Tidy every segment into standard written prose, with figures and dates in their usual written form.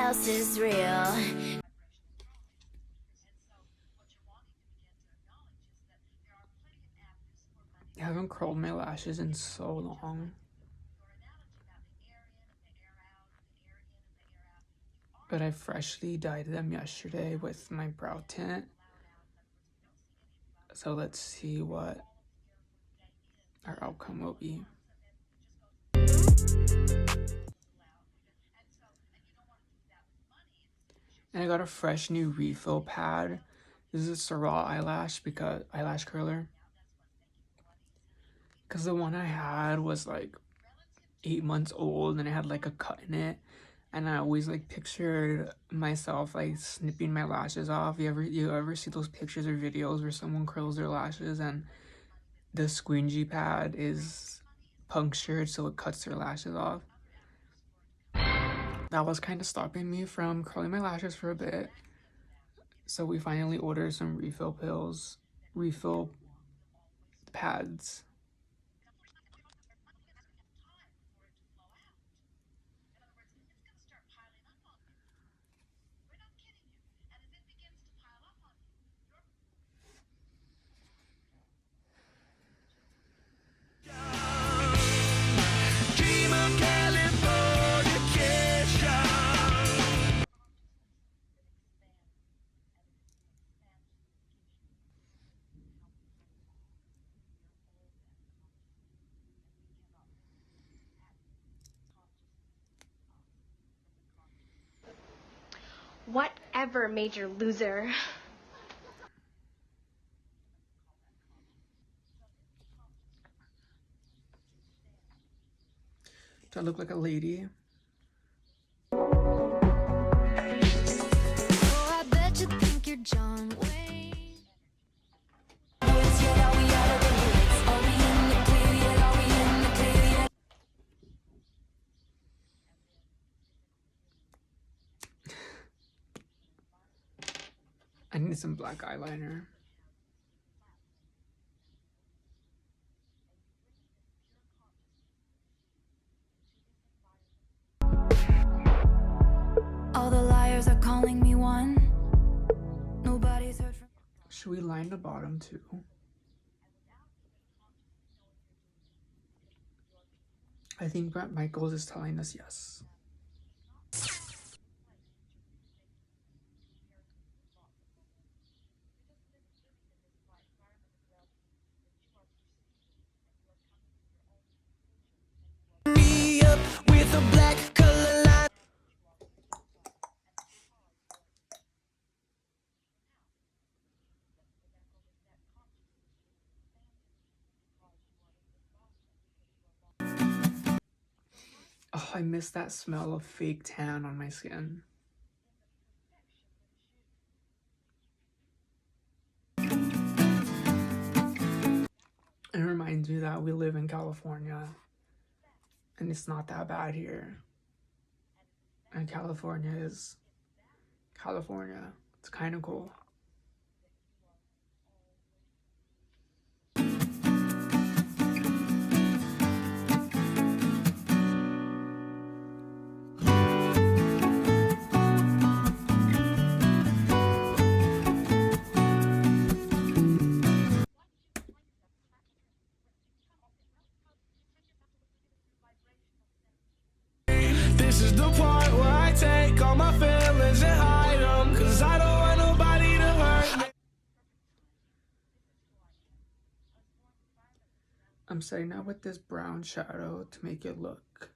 else is real. I haven't curled my lashes in so long. But I freshly dyed them yesterday with my brow tint. So let's see what our outcome will be. And I got a fresh new refill pad. This is a raw eyelash eyelash curler. Because the one I had was like 8 months old and it had like a cut in it. And I always like pictured myself like snipping my lashes off. You ever see those pictures or videos where someone curls their lashes and the squeegee pad is punctured so it cuts their lashes off? That was kind of stopping me from curling my lashes for a bit. So we finally ordered some refill pads. Whatever, major loser. Do I look like a lady? I need some black eyeliner. All the liars are calling me one. Nobody's heard from. Should we line the bottom too? I think Brett Michaels is telling us yes. Me up with a black color line. Oh, I miss that smell of fake tan on my skin. It reminds me that we live in California and it's not that bad here. And California is California. It's kind of cool. This is the part where I take all my feelings and hide them, 'cause I don't want nobody to hurt me. I'm setting out with this brown shadow to make it look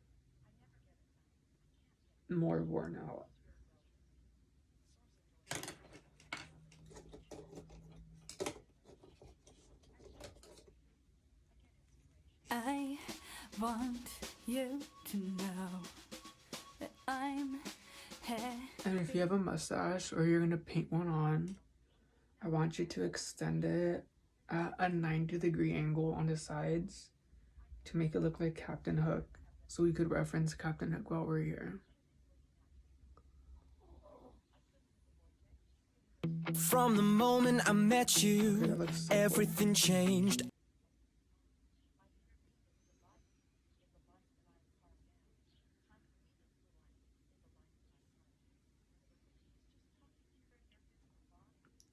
more worn out. I want you to know that I'm here. And if you have a mustache or you're gonna paint one on, I want you to extend it at a 90-degree angle on the sides to make it look like Captain Hook, so we could reference Captain Hook while we're here. From the moment I met Okay, you, that looks so everything changed.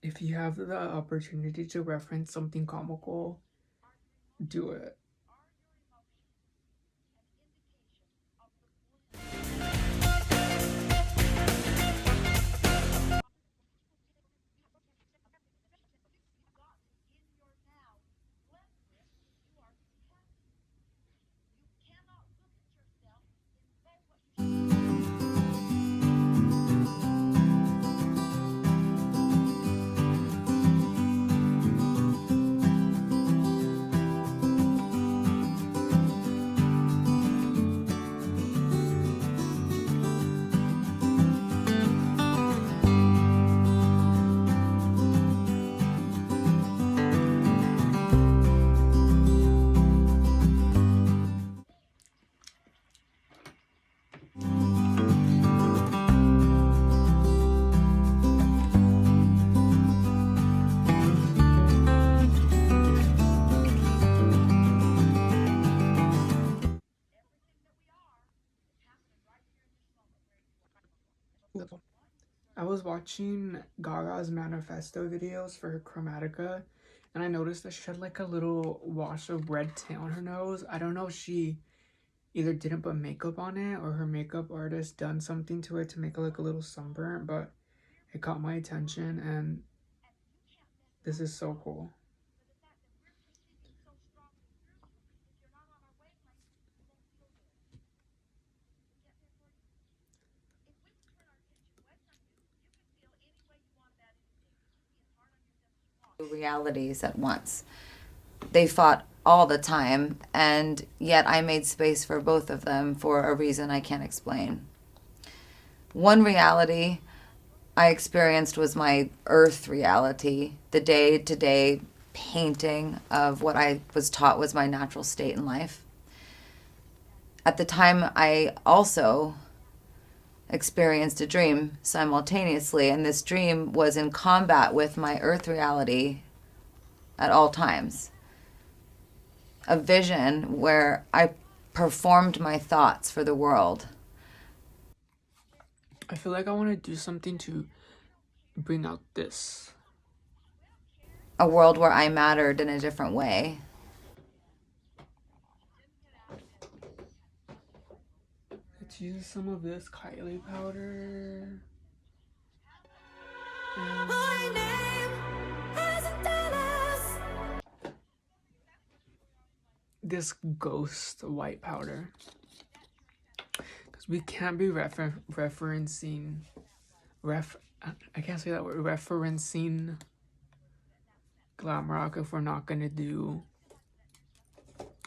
If you have the opportunity to reference something comical, do it. I was watching Gaga's manifesto videos for her Chromatica, and I noticed that she had like a little wash of red tint on her nose. I don't know if she either didn't put makeup on it or her makeup artist done something to it to make it look a little sunburnt, but it caught my attention, and this is so cool. Realities at once. They fought all the time, and yet I made space for both of them for a reason I can't explain. One reality I experienced was my earth reality, the day-to-day painting of what I was taught was my natural state in life. At the time, I also experienced a dream simultaneously, and this dream was in combat with my earth reality at all times. A vision where I performed my thoughts for the world. I feel like I want to do something to bring out this. A world where I mattered in a different way. Let's use some of this Kylie powder. This ghost white powder, because we can't be referencing I can't say that word, referencing glam rock if we're not gonna do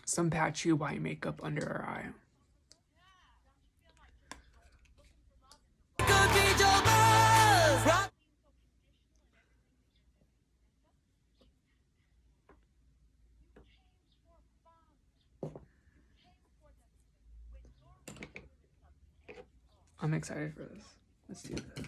some patchy white makeup under our eye. I'm excited for this. Let's do this.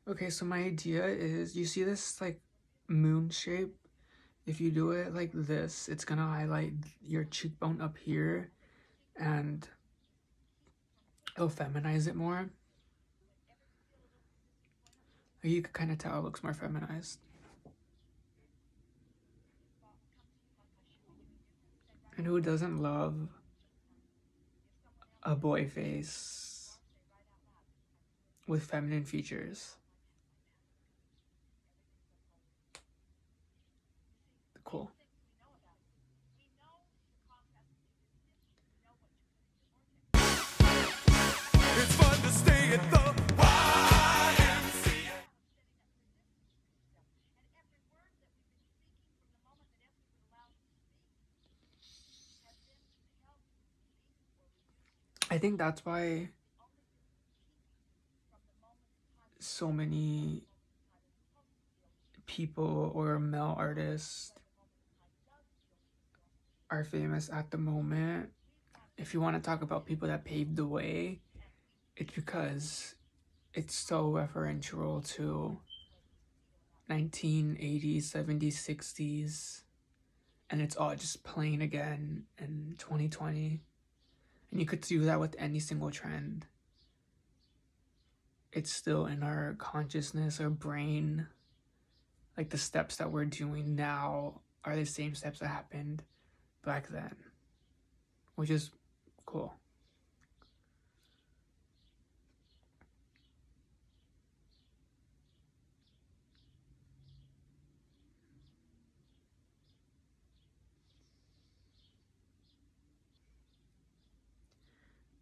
Okay, so my idea is, you see this like moon shape? If you do it like this, it's gonna highlight your cheekbone up here and it'll feminize it more. You can kind of tell it looks more feminized. And who doesn't love a boy face with feminine features. Cool. It's fun to stay at the YMCA. I think that's why so many people or male artists are famous at the moment. If you want to talk about people that paved the way, it's because it's so referential to 1980s, 70s, 60s, and it's all just playing again in 2020. And you could do that with any single trend. It's still in our consciousness, our brain. Like the steps that we're doing now are the same steps that happened back then, which is cool.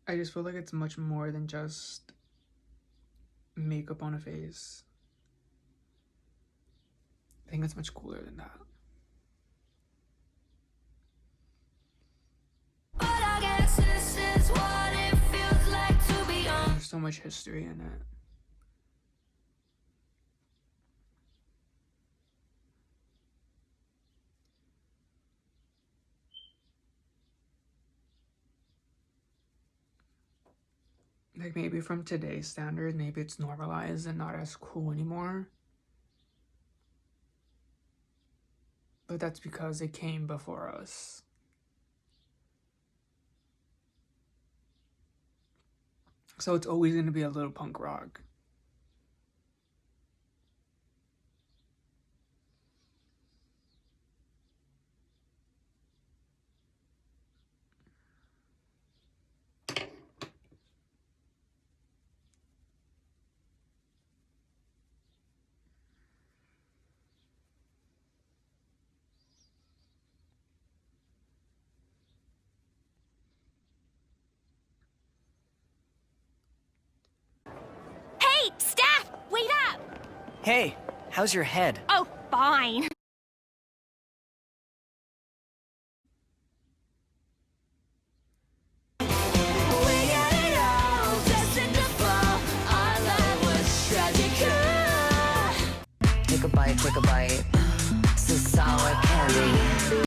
I just feel like it's much more than just makeup on a face. I think it's much cooler than that. But I guess this is what it feels like to be on. There's so much history in it. Like maybe from today's standard, maybe it's normalized and not as cool anymore. But that's because it came before us. So it's always going to be a little punk rock. Hey, staff, wait up! Hey, how's your head? Oh, fine. Take a bite. This is sour candy.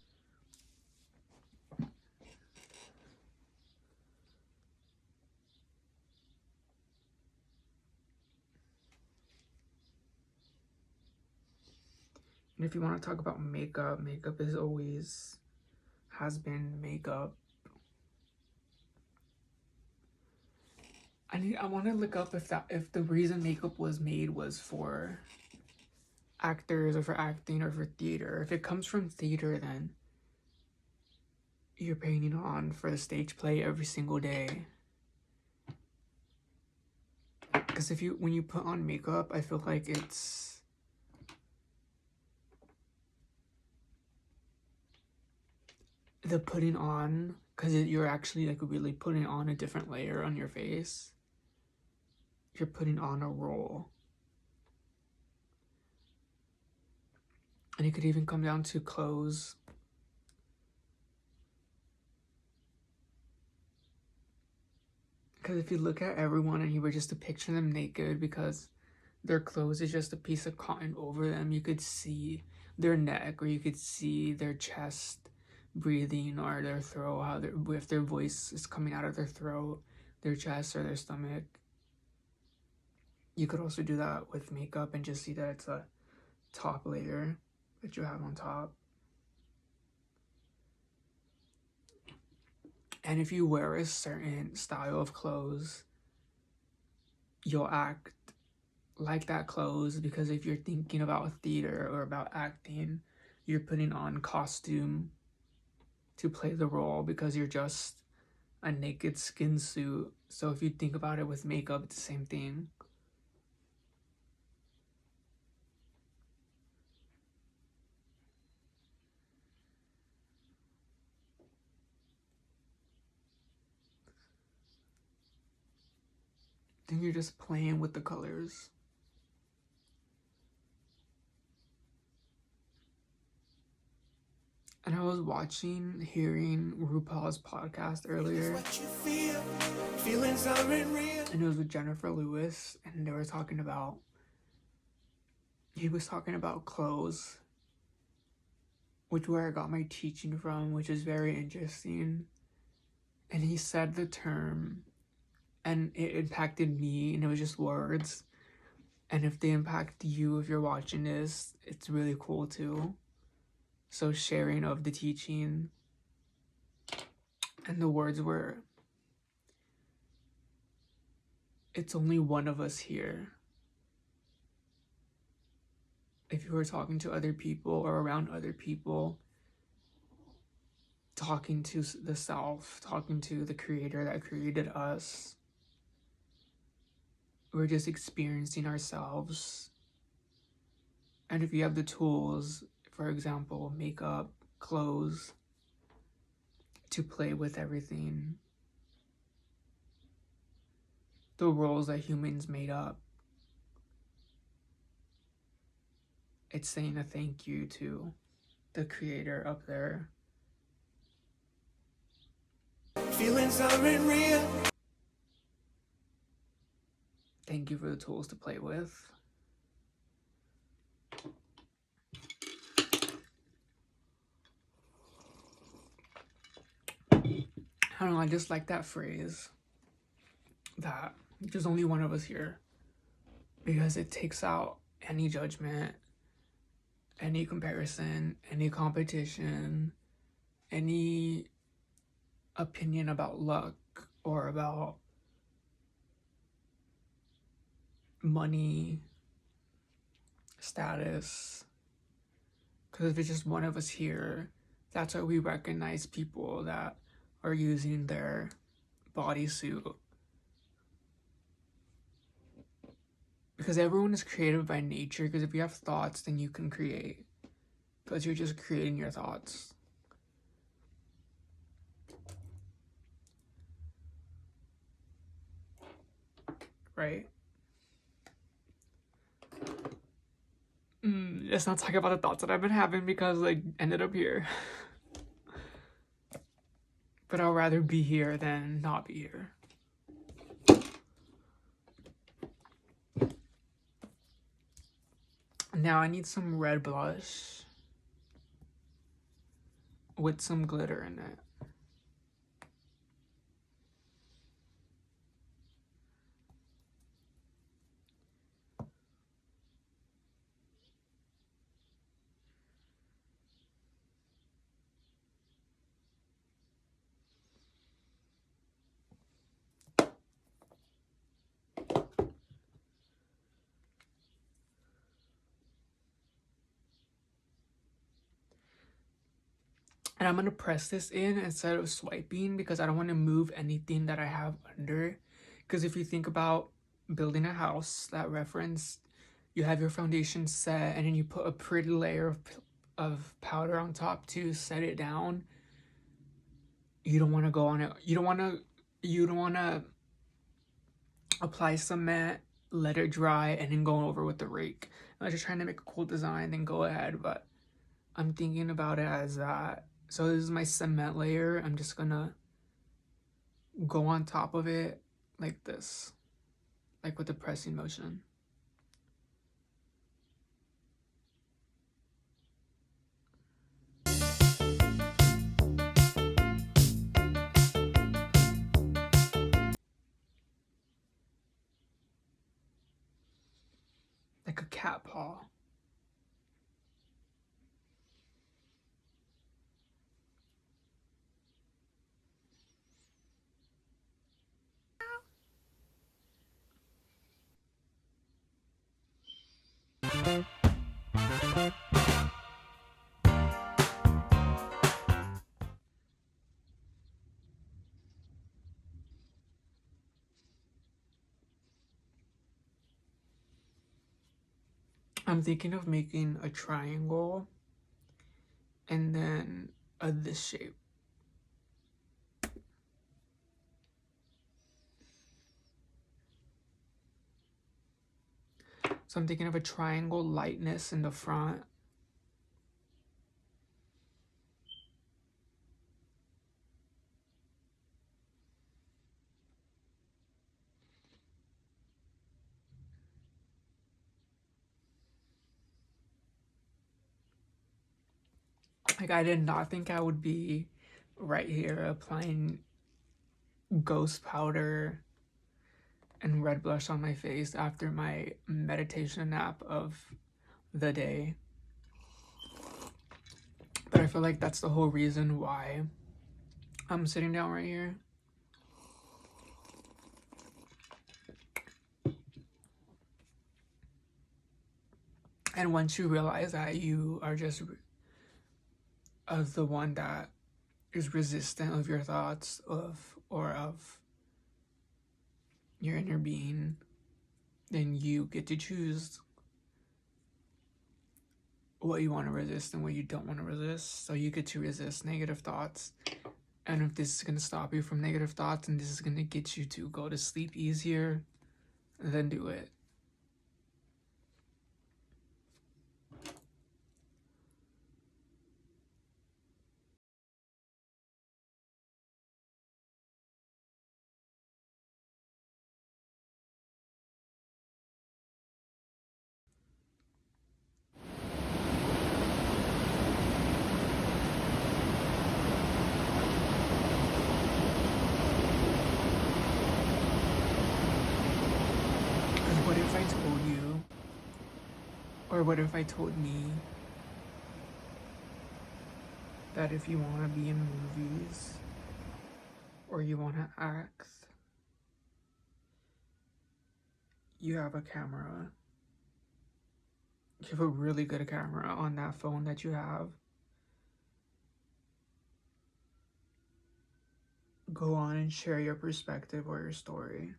And if you want to talk about makeup, makeup is always has been makeup. I want to look up if the reason makeup was made was for actors or for acting or for theater. If it comes from theater, then you're painting on for the stage play every single day. Because when you put on makeup, I feel like it's the putting on, because you're actually like really putting on a different layer on your face. You're putting on a role. And it could even come down to clothes. Because if you look at everyone and you were just to picture them naked because their clothes is just a piece of cotton over them, you could see their neck or you could see their chest breathing or their throat, if their voice is coming out of their throat, their chest or their stomach. You could also do that with makeup and just see that it's a top layer that you have on top. And if you wear a certain style of clothes, you'll act like that clothes, because if you're thinking about theater or about acting, you're putting on costume to play the role because you're just a naked skin suit. So if you think about it with makeup, it's the same thing. then you're just playing with the colors. And I was hearing RuPaul's podcast earlier, and it was with Jennifer Lewis, and he was talking about clothes, which where I got my teaching from, which is very interesting. And he said the term, and it impacted me, and it was just words. And if they impact you, if you're watching this, it's really cool too. So sharing of the teaching, and the words were, it's only one of us here. If you were talking to other people or around other people, talking to the self, talking to the creator that created us, we're just experiencing ourselves. And if you have the tools, for example, makeup, clothes, to play with everything, the roles that humans made up, it's saying a thank you to the creator up there. Feelings aren't real. Thank you for the tools to play with. I don't know, I just like that phrase, that there's only one of us here, because it takes out any judgment, any comparison, any competition, any opinion about luck or about money, status. Because if it's just one of us here, that's why we recognize people that are using their bodysuit. Because everyone is creative by nature, because if you have thoughts, then you can create. Because you're just creating your thoughts. Right? Let's not talk about the thoughts that I've been having, because I ended up here. But I'll rather be here than not be here. Now I need some red blush with some glitter in it. And I'm going to press this in instead of swiping, because I don't want to move anything that I have under. Because if you think about building a house, that reference, you have your foundation set, and then you put a pretty layer of powder on top to set it down. You don't want to go on it. You don't want to apply cement, let it dry, and then go over with the rake. I'm just trying to make a cool design, then go ahead. But I'm thinking about it as that. So this is my cement layer. I'm just gonna go on top of it like this, like with the pressing motion. Like a cat paw. I'm thinking of making a triangle and then this shape. So I'm thinking of a triangle lightness in the front. Like, I did not think I would be right here applying ghost powder and red blush on my face after my meditation nap of the day. But I feel like that's the whole reason why I'm sitting down right here. And once you realize that you are just the one that is resistant of your thoughts or of your inner being, then you get to choose what you want to resist and what you don't want to resist. So you get to resist negative thoughts. And if this is going to stop you from negative thoughts and this is going to get you to go to sleep easier, then do it. What if I told you, or what if I told me, that if you want to be in movies, or you want to act, you have a camera. You have a really good camera on that phone that you have. Go on and share your perspective or your story.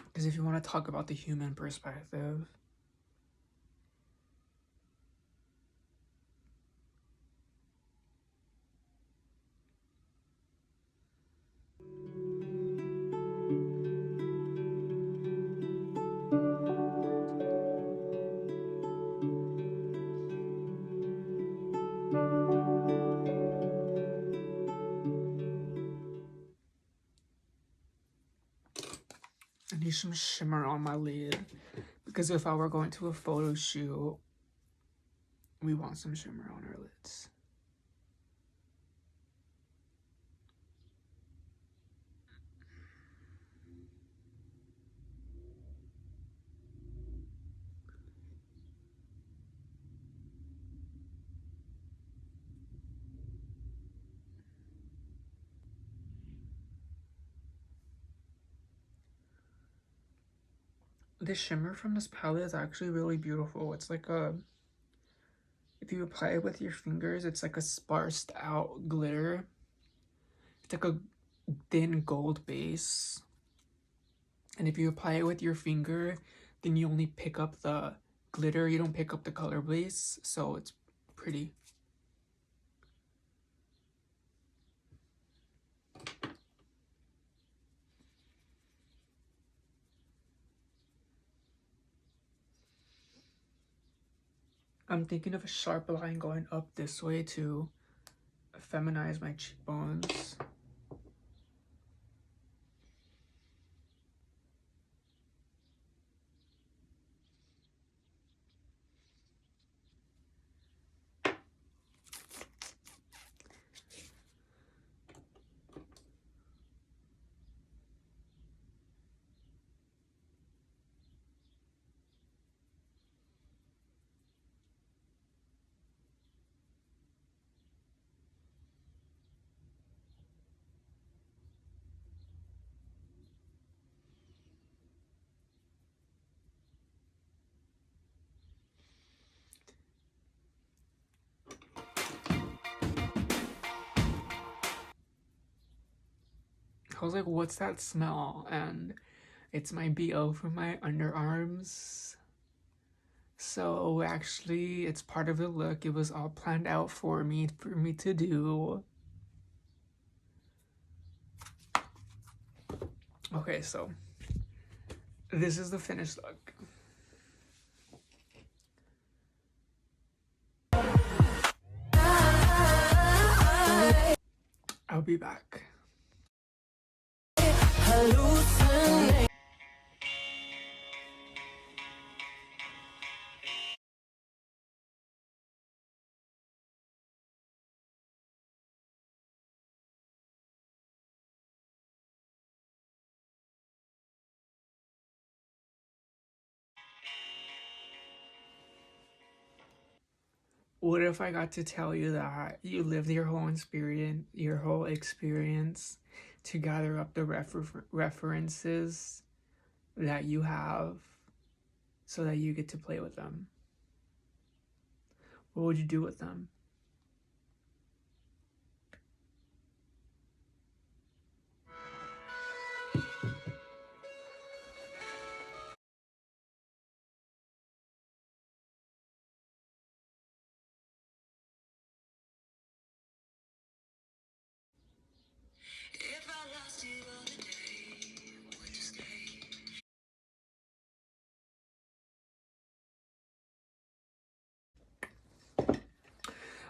Because if you want to talk about the human perspective, I need some shimmer on my lid. Because if I were going to a photo shoot, we want some shimmer on our lids. The shimmer from this palette is actually really beautiful. It's like a, if you apply it with your fingers, it's like a sparsed out glitter. It's like a thin gold base. And if you apply it with your finger, then you only pick up the glitter. You don't pick up the color base. So it's pretty. I'm thinking of a sharp line going up this way to feminize my cheekbones. I was like, what's that smell? And it's my BO from my underarms. So actually, it's part of the look. It was all planned out for me to do. Okay, so this is the finished look. I'll be back. What if I got to tell you that you lived your whole experience to gather up the references that you have so that you get to play with them? What would you do with them?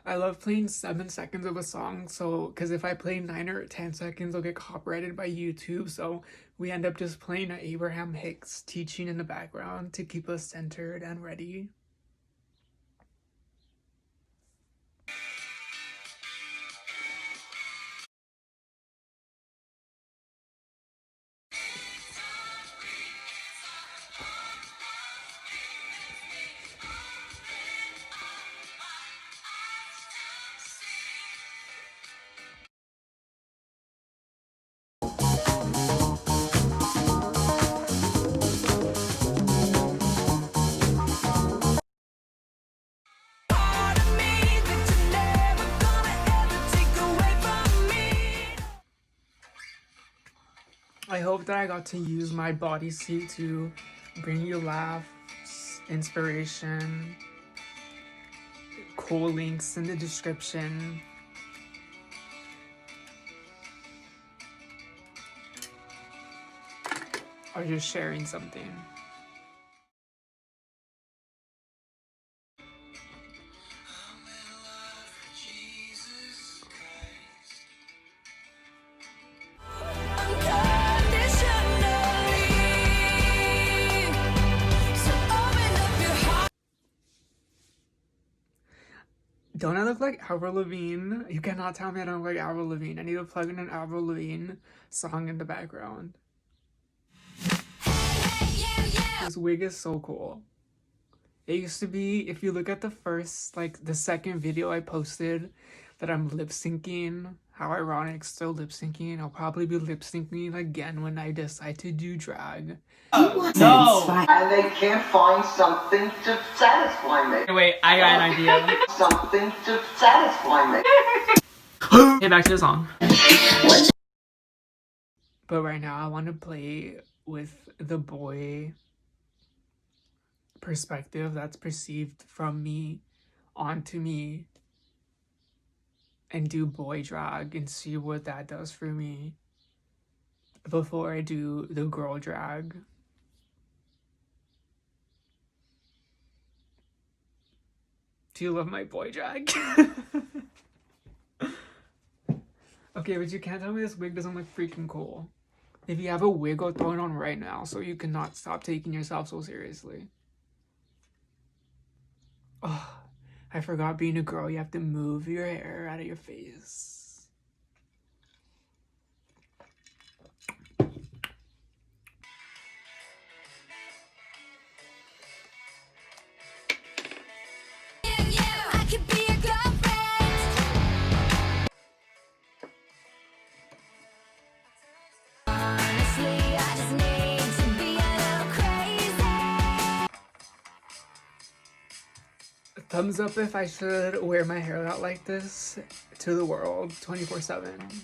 I love playing 7 seconds of a song, so because if I play 9 or 10 seconds, I'll get copyrighted by YouTube. So we end up just playing Abraham Hicks teaching in the background to keep us centered and ready. I hope that I got to use my bodysuit to bring you laughs, inspiration, cool links in the description. Or just sharing something. Don't I look like Avril Lavigne? You cannot tell me I don't look like Avril Lavigne. I need to plug in an Avril Lavigne song in the background. This wig is so cool. It used to be, if you look at the second video I posted that I'm lip syncing, how ironic, still lip syncing. I'll probably be lip syncing again when I decide to do drag. No! And they can't find something to satisfy me. Wait, I got an idea. Something to satisfy me. Okay, back to the song. But right now, I want to play with the boy perspective that's perceived from me onto me and do boy drag and see what that does for me before I do the girl drag. Do you love my boy drag? Okay, but you can't tell me this wig doesn't look freaking cool. If you have a wig, I'll throw it on right now so you cannot stop taking yourself so seriously. Oh, I forgot being a girl, you have to move your hair out of your face. I could be a girlfriend. Honestly, I just need to be a little crazy. Thumbs up if I should wear my hair out like this to the world 24/7.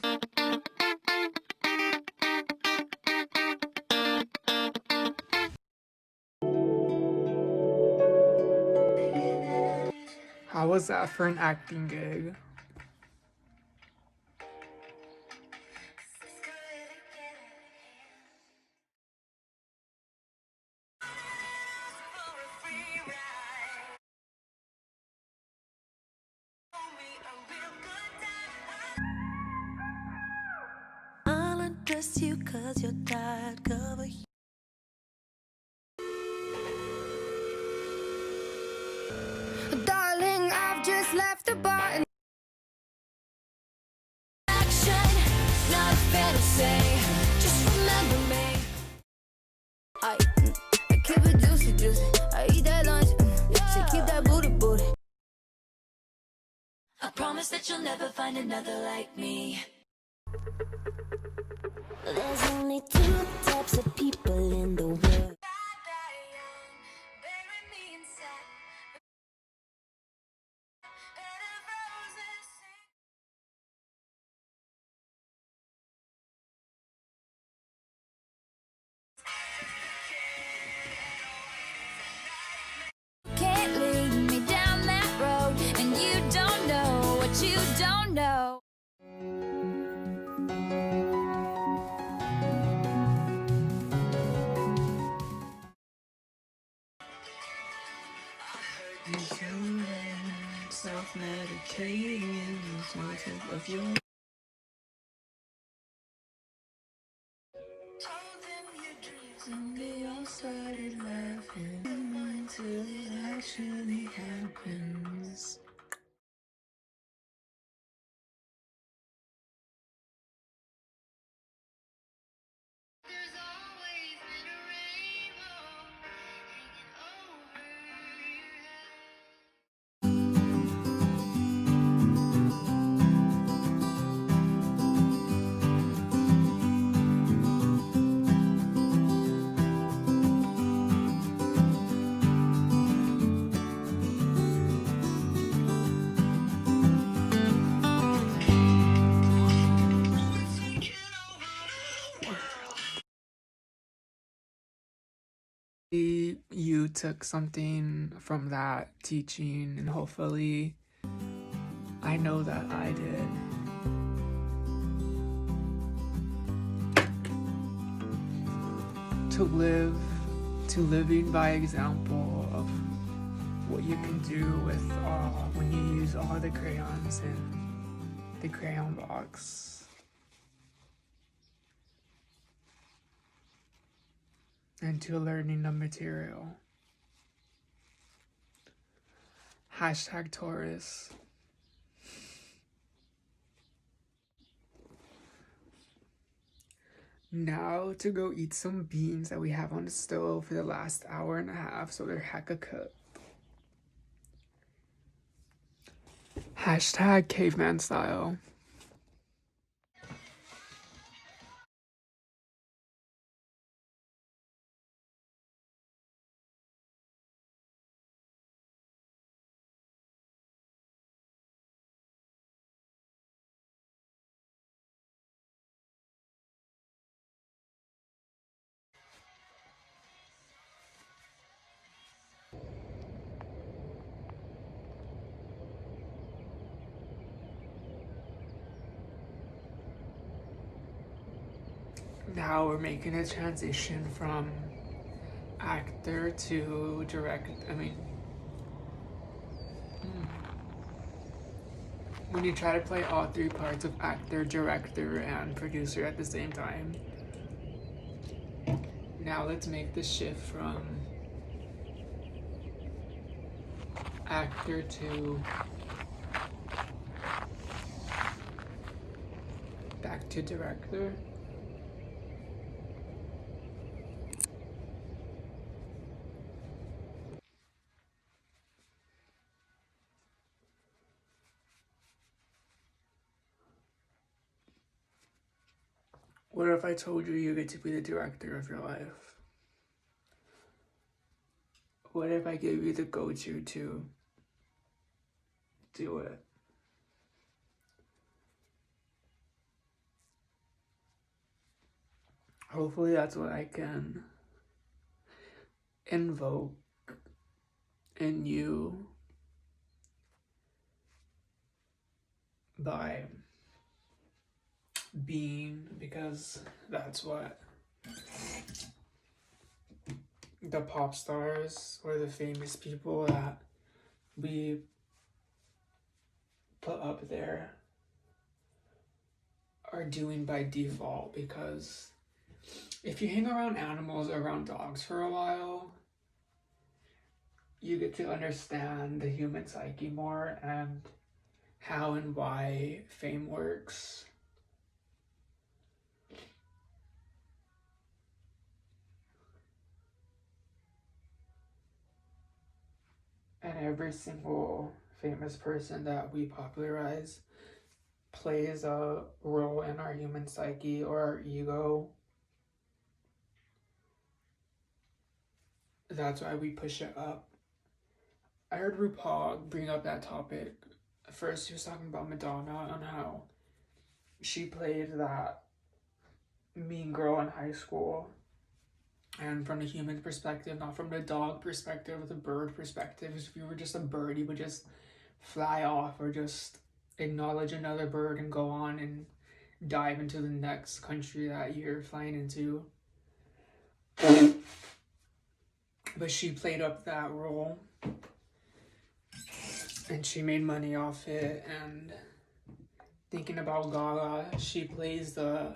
How was that for an acting gig? I'll undress you 'cause you're tired, cover you. Darling, I've just left the bar and action, not a fantasy. Just remember me. I keep it juicy, juicy. I eat that lunch, so keep that booty, booty. I promise that you'll never find another like me. There's only two types of people in the world. Can't lead me down that road, and you don't know what you don't know. Self-medicating of your and they all started laughing until it actually happens. You took something from that teaching, and hopefully I know that I did. Living by example of what you can do with when you use all the crayons in the crayon box. And to learning the material. Hashtag Taurus. Now to go eat some beans that we have on the stove for the last hour and a half, so they're hecka cooked. Hashtag caveman style. Now we're making a transition from actor to when you try to play all three parts of actor, director, and producer at the same time. Now let's make the shift from actor to back to director. What if I told you you get to be the director of your life? What if I gave you the go-to to do it? Hopefully that's what I can invoke in you by being, because that's what the pop stars or the famous people that we put up there are doing by default. Because if you hang around animals, around dogs for a while, you get to understand the human psyche more and how and why fame works. And every single famous person that we popularize plays a role in our human psyche or our ego. That's why we push it up. I heard RuPaul bring up that topic. First, he was talking about Madonna and how she played that mean girl in high school. And from the human perspective, not from the dog perspective or the bird perspective. If you were just a bird, you would just fly off or just acknowledge another bird and go on and dive into the next country that you're flying into. But she played up that role and she made money off it. And thinking about Gaga, she plays the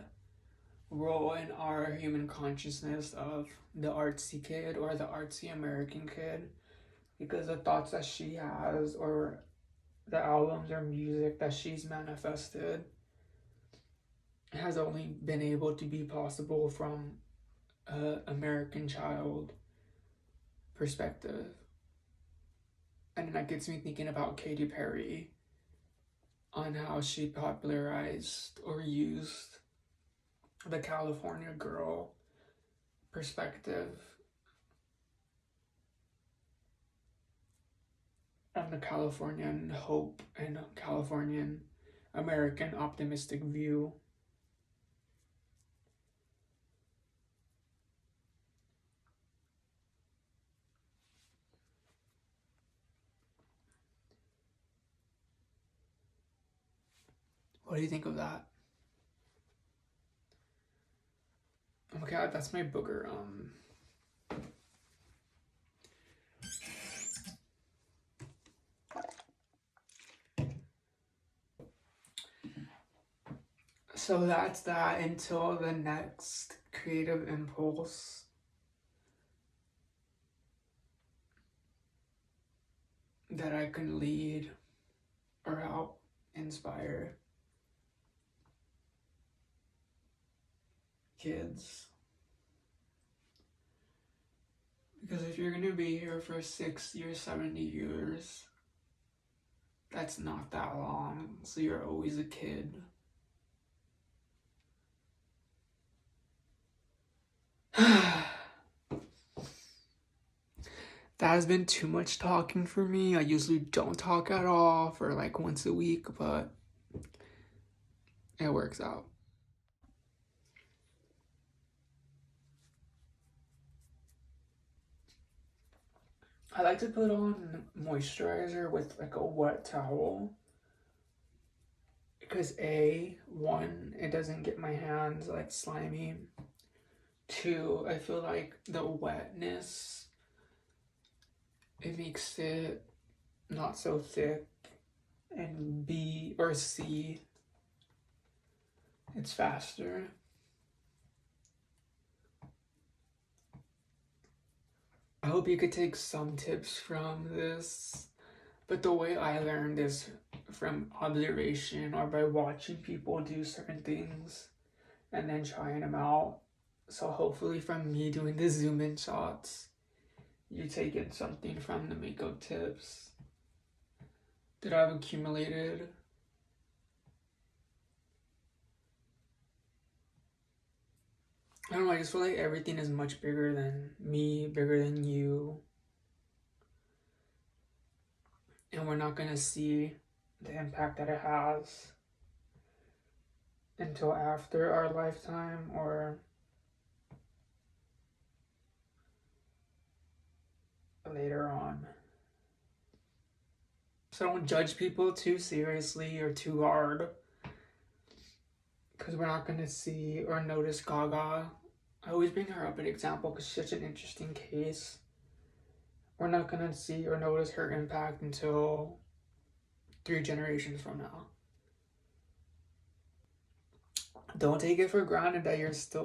role in our human consciousness of the artsy kid or the artsy American kid, because the thoughts that she has or the albums or music that she's manifested has only been able to be possible from an American child perspective. And that gets me thinking about Katy Perry on how she popularized or used the California girl perspective and the Californian hope and Californian American optimistic view. What do you think of that? Oh my god, that's my booger. So that's that until the next creative impulse. That I can lead or help inspire kids. Because if you're going to be here for 60 or 70 years, that's not that long. So you're always a kid. That has been too much talking for me. I usually don't talk at all for like once a week, but it works out. I like to put on moisturizer with like a wet towel. Because one, it doesn't get my hands like slimy. Two, I feel like the wetness, it makes it not so thick. And B or C, it's faster. I hope you could take some tips from this, but the way I learned is from observation or by watching people do certain things and then trying them out. So hopefully from me doing the zoom in shots, you take in something from the makeup tips that I've accumulated. I don't know, I just feel like everything is much bigger than me, bigger than you. And we're not gonna see the impact that it has until after our lifetime or later on. So don't judge people too seriously or too hard, because we're not going to see or notice Gaga. I always bring her up an example because she's such an interesting case. We're not going to see or notice her impact until 3 generations from now. Don't take it for granted that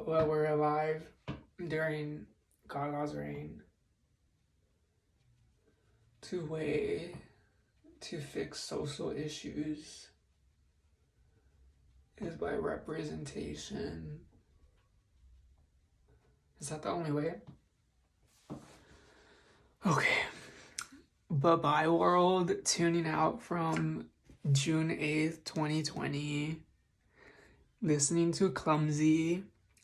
we're alive during Gaga's reign. To fix social issues is by representation. Is that the only way? Okay. Bye-bye world. Tuning out from June 8th, 2020. Listening to Clumsy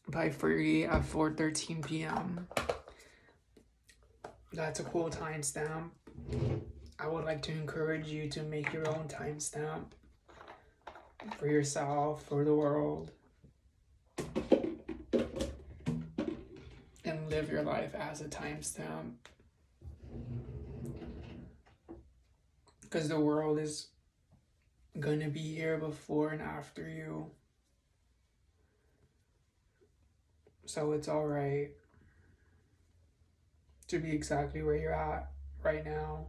by Fergie at 4:13 p.m. That's a cool timestamp. I would like to encourage you to make your own timestamp for yourself, for the world, and live your life as a timestamp. Because the world is gonna be here before and after you. So it's alright to be exactly where you're at right now.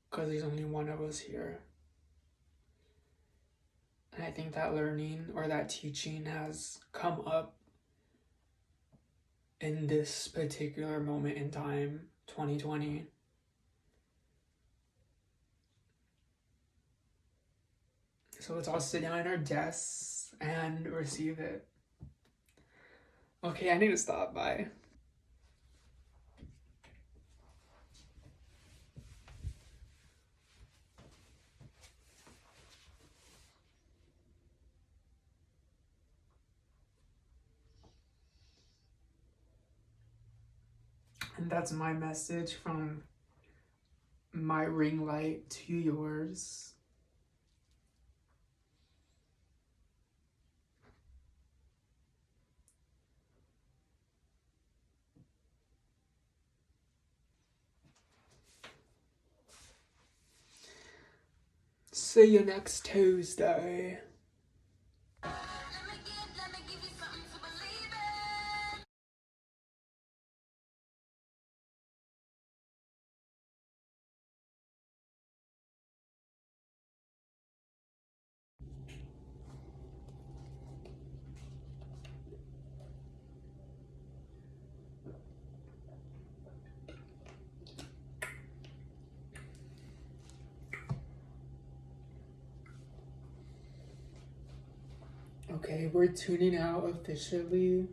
Because there's only one of us here. And I think that learning or that teaching has come up in this particular moment in time, 2020. So let's all sit down at our desks and receive it. Okay, I need to stop. Bye. And that's my message from my ring light to yours. See you next Tuesday. Okay, we're tuning out officially.